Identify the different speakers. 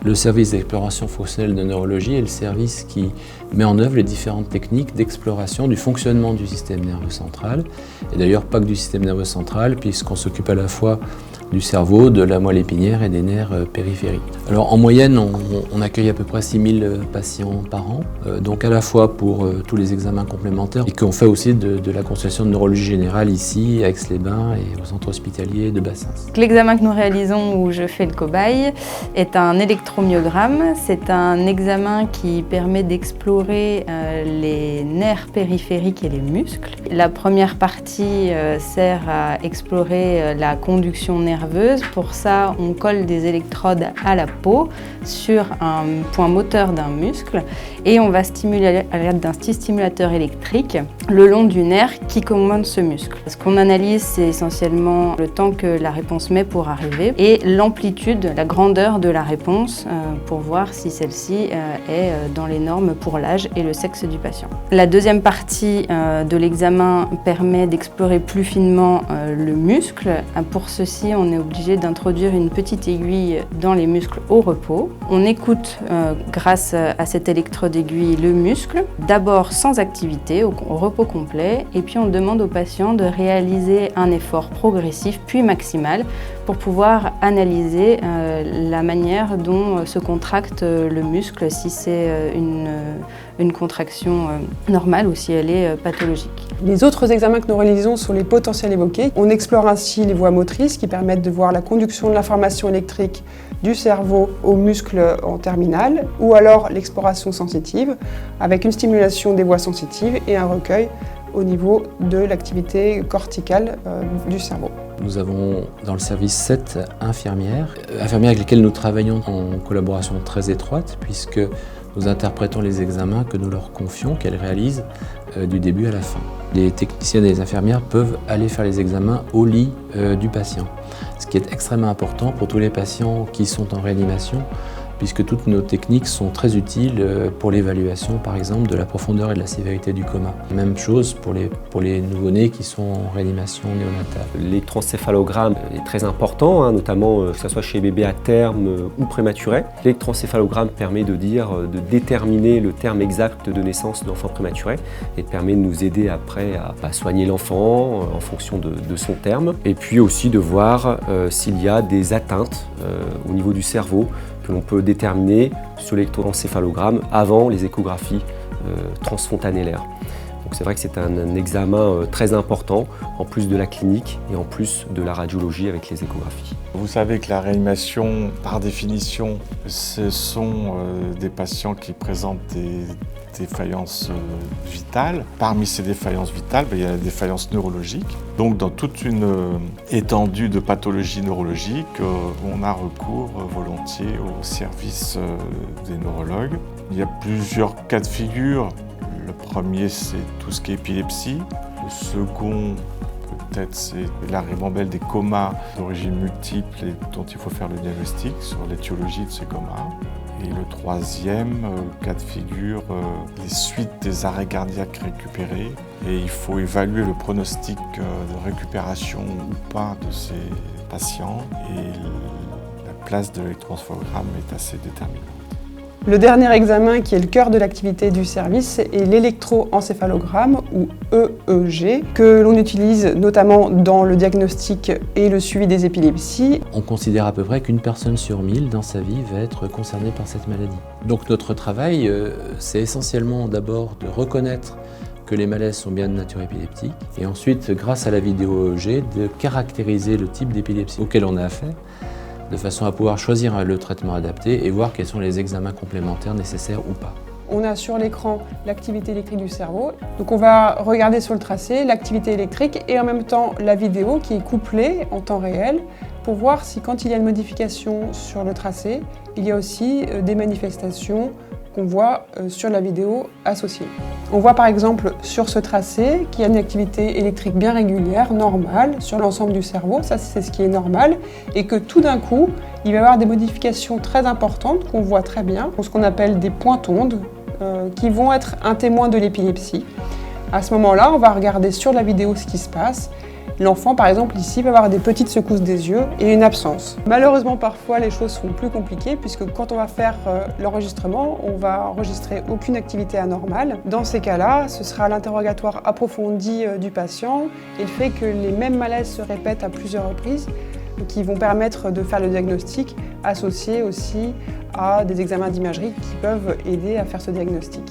Speaker 1: Le service d'exploration fonctionnelle de neurologie est le service qui met en œuvre les différentes techniques d'exploration du fonctionnement du système nerveux central. Et d'ailleurs pas que du système nerveux central, puisqu'on s'occupe à la fois du cerveau, de la moelle épinière et des nerfs périphériques. Alors en moyenne, on accueille à peu près 6000 patients par an, donc à la fois pour tous les examens complémentaires et qu'on fait aussi de la consultation de neurologie générale ici, à Aix-les-Bains et au centre hospitalier de Bassins.
Speaker 2: L'examen que nous réalisons, où je fais le cobaye, est un électromyogramme. C'est un examen qui permet d'explorer les nerfs périphériques et les muscles. La première partie sert à explorer la conduction nerveuse. Pour ça, on colle des électrodes à la peau sur un point moteur d'un muscle et on va stimuler à l'aide d'un stimulateur électrique le long du nerf qui commande ce muscle. Ce qu'on analyse, c'est essentiellement le temps que la réponse met pour arriver et l'amplitude, la grandeur de la réponse pour voir si celle-ci est dans les normes pour l'âge et le sexe du patient. La deuxième partie de l'examen permet d'explorer plus finement le muscle. Pour ceci, on est obligé d'introduire une petite aiguille dans les muscles au repos. On écoute grâce à cette électrode aiguille le muscle, d'abord sans activité, au repos complet, et puis on demande au patient de réaliser un effort progressif puis maximal pour pouvoir analyser la manière dont se contracte le muscle, si c'est une contraction normale ou si elle est pathologique.
Speaker 3: Les autres examens que nous réalisons sont les potentiels évoqués. On explore ainsi les voies motrices qui permettent de voir la conduction de l'information électrique du cerveau aux muscles en terminale, ou alors l'exploration sensitive avec une stimulation des voies sensitives et un recueil au niveau de l'activité corticale du cerveau.
Speaker 1: Nous avons dans le service 7 infirmières avec lesquelles nous travaillons en collaboration très étroite, puisque nous interprétons les examens que nous leur confions, qu'elles réalisent du début à la fin. Les techniciennes et les infirmières peuvent aller faire les examens au lit du patient, ce qui est extrêmement important pour tous les patients qui sont en réanimation, puisque toutes nos techniques sont très utiles pour l'évaluation, par exemple, de la profondeur et de la sévérité du coma. Même chose pour les nouveau-nés qui sont en réanimation néonatale.
Speaker 4: L'électroencéphalogramme est très important, notamment que ce soit chez les bébés à terme ou prématurés. L'électroencéphalogramme permet de déterminer le terme exact de naissance de l'enfant prématuré et permet de nous aider après à soigner l'enfant en fonction de son terme. Et puis aussi de voir s'il y a des atteintes au niveau du cerveau que l'on peut déterminer sur l'électroencéphalogramme avant les échographies transfontanellaires. Donc c'est vrai que c'est un examen très important, en plus de la clinique et en plus de la radiologie avec les échographies.
Speaker 5: Vous savez que la réanimation, par définition, ce sont des patients qui présentent des défaillances vitales. Parmi ces défaillances vitales, il y a la défaillance neurologique. Donc dans toute une étendue de pathologies neurologiques, on a recours volontiers au service des neurologues. Il y a plusieurs cas de figure. Le premier, c'est tout ce qui est épilepsie. Le second, peut-être, c'est la ribambelle des comas d'origine multiple et dont il faut faire le diagnostic sur l'étiologie de ces comas. Et le troisième cas de figure, les suites des arrêts cardiaques récupérés. Et il faut évaluer le pronostic de récupération ou pas de ces patients. Et la place de l'électroencéphalogramme est assez déterminante.
Speaker 3: Le dernier examen, qui est le cœur de l'activité du service, est l'électroencéphalogramme, ou EEG, que l'on utilise notamment dans le diagnostic et le suivi des épilepsies.
Speaker 1: On considère à peu près qu'une personne sur 1000 dans sa vie va être concernée par cette maladie. Donc notre travail, c'est essentiellement d'abord de reconnaître que les malaises sont bien de nature épileptique, et ensuite, grâce à la vidéo EEG, de caractériser le type d'épilepsie auquel on a affaire, de façon à pouvoir choisir le traitement adapté et voir quels sont les examens complémentaires nécessaires ou pas.
Speaker 3: On a sur l'écran l'activité électrique du cerveau. Donc on va regarder sur le tracé l'activité électrique et en même temps la vidéo qui est couplée en temps réel pour voir si quand il y a une modification sur le tracé, il y a aussi des manifestations qu'on voit sur la vidéo associée. On voit par exemple sur ce tracé qu'il y a une activité électrique bien régulière, normale, sur l'ensemble du cerveau, ça c'est ce qui est normal, et que tout d'un coup, il va y avoir des modifications très importantes qu'on voit très bien, ce qu'on appelle des pointes-ondes, qui vont être un témoin de l'épilepsie. À ce moment-là, on va regarder sur la vidéo ce qui se passe, L'enfant, par exemple, ici, va avoir des petites secousses des yeux et une absence. Malheureusement, parfois, les choses sont plus compliquées puisque quand on va faire l'enregistrement, on va enregistrer aucune activité anormale. Dans ces cas-là, ce sera l'interrogatoire approfondi du patient et le fait que les mêmes malaises se répètent à plusieurs reprises qui vont permettre de faire le diagnostic, associé aussi à des examens d'imagerie qui peuvent aider à faire ce diagnostic.